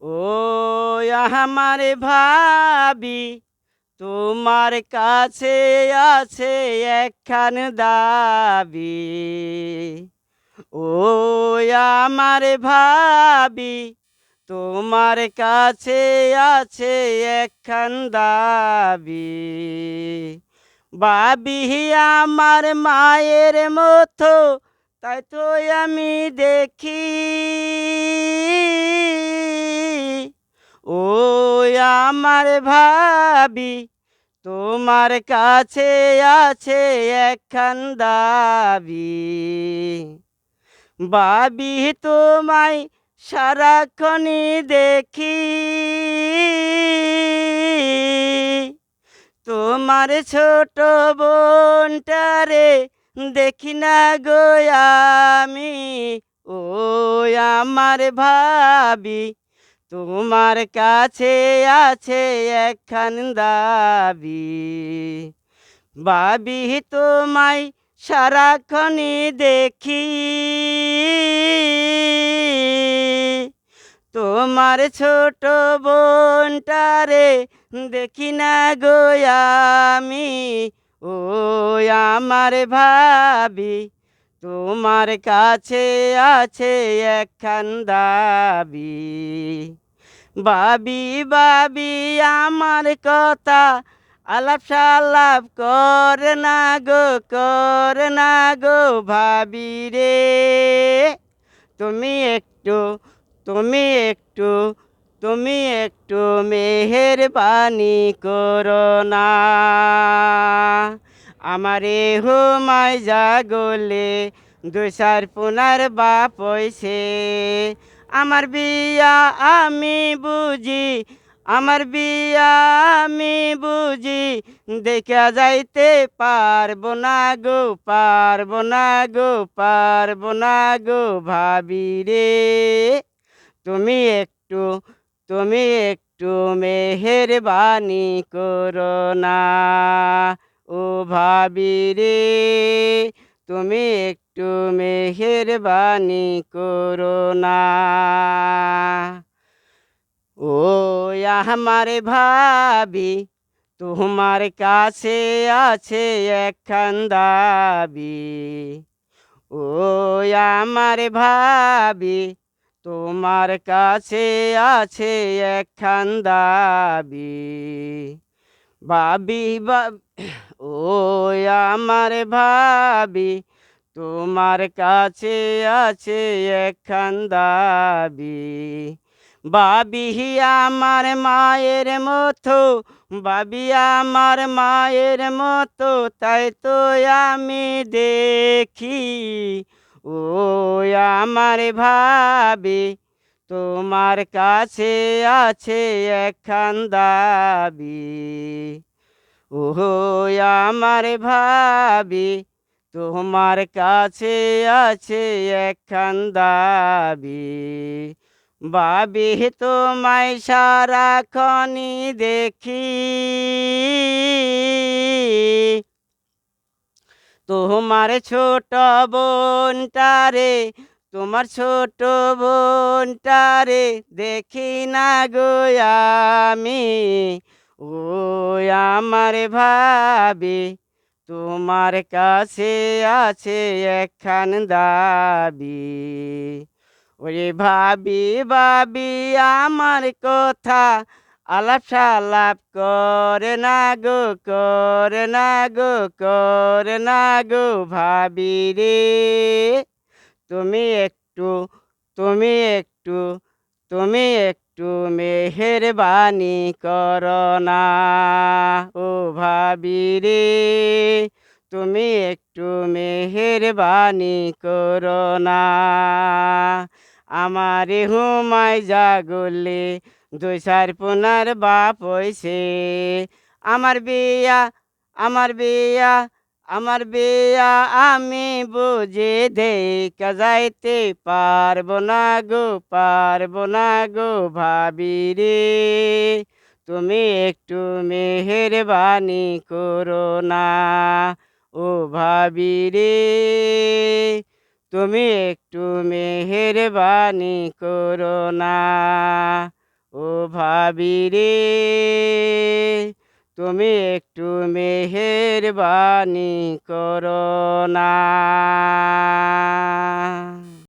ও আমার ভাবি, তোমার কাছে আছে একখান দাবি। ও আমার ভাবি, তোমার কাছে আছে একখান দাবি। ভাবি আমার মায়ের মতো, তাই তো আমি দেখি। ও আমার ভাবি, তোমার কাছে আছে একখান দাবি। ভাবি তোমায় সারাক্ষণই দেখি, তোমার ছোট বোনটারে দেখি না গো আমি। ও আমার ভাবি, তোমার কাছে আছে একখান দাবি। ভাবি তোমায় সারাক্ষণই দেখি, তোমার ছোট বোনটারে দেখি না গো আমি। ও আমার ভাবি, তোমার কাছে আছে একখান দাবি। ভাবি ভাবি আমার কথা আলাপ সালাপ করে না গো, করে না গো ভাবি রে। তুমি একটু তুমি একটু তুমি একটু মেহেরবানি করো না। আমারে হুমায় জাগলে দুই চার পুনার বাপ হইছে। আমার বিয়া আমি বুঝি, আমার বিয়া আমি বুঝি দেখা যাইতে পারবো না গো, পারবো না গো, পারবো না গো ভাবি রে। তুমি একটু তুমি একটু মেহেরবানি করো না। ও ভাবি রে, তুমি একটু মেহেরবানি করো না। ও আমার ভাবি, তোমার কাছে আছে একখান দাবি। ও আমার ভাবি, তোমার কাছে আছে একখান দাবি। ভাবি ও আমার ভাবি, তোমার কাছে আছে একখান দাবি। ভাবি আমার মায়ের মতো, ভাবি আমার মায়ের মতো, তাই তো আমি দেখি। ও আমার ভাবি, তোমার কাছে আছে একখান দাবি। ও আমার ভাবি, তোমার কাছে আছে একখান দাবি। ভাবি তোমায় সারাক্ষণই দেখি, তোমার ছোট বোনটারে, তোমার ছোট বোনটারে দেখি না গো আমি। ও আমার ভাবি, তোমার কাছে আছে একখান দাবি। ওরে ভাবি ভাবি আমার কথা আলাপ সালাপ করে না গো, করে না গো, করে না গো ভাবি রে। তুমি একটু তুমি একটু তুমি একটু মেহেরবানি করো না। ও ভাবি রে, তুমি একটু মেহেরবানি করো না। আমারে হুমায় জাগলে দুই চার পুনার বাপ হইছে। আমার বিয়া আমার বিয়া আমার বিয়া আমি বুঝে দেখা যাইতে পারবো না গো, পারবো না গো ভাবি রে। তুমি একটু মেহেরবানি করো না। ও ভাবি রে, তুমি একটু মেহেরবানি করো না। ও ভাবি রে, তুমি একটু মেহেরবানি করো না।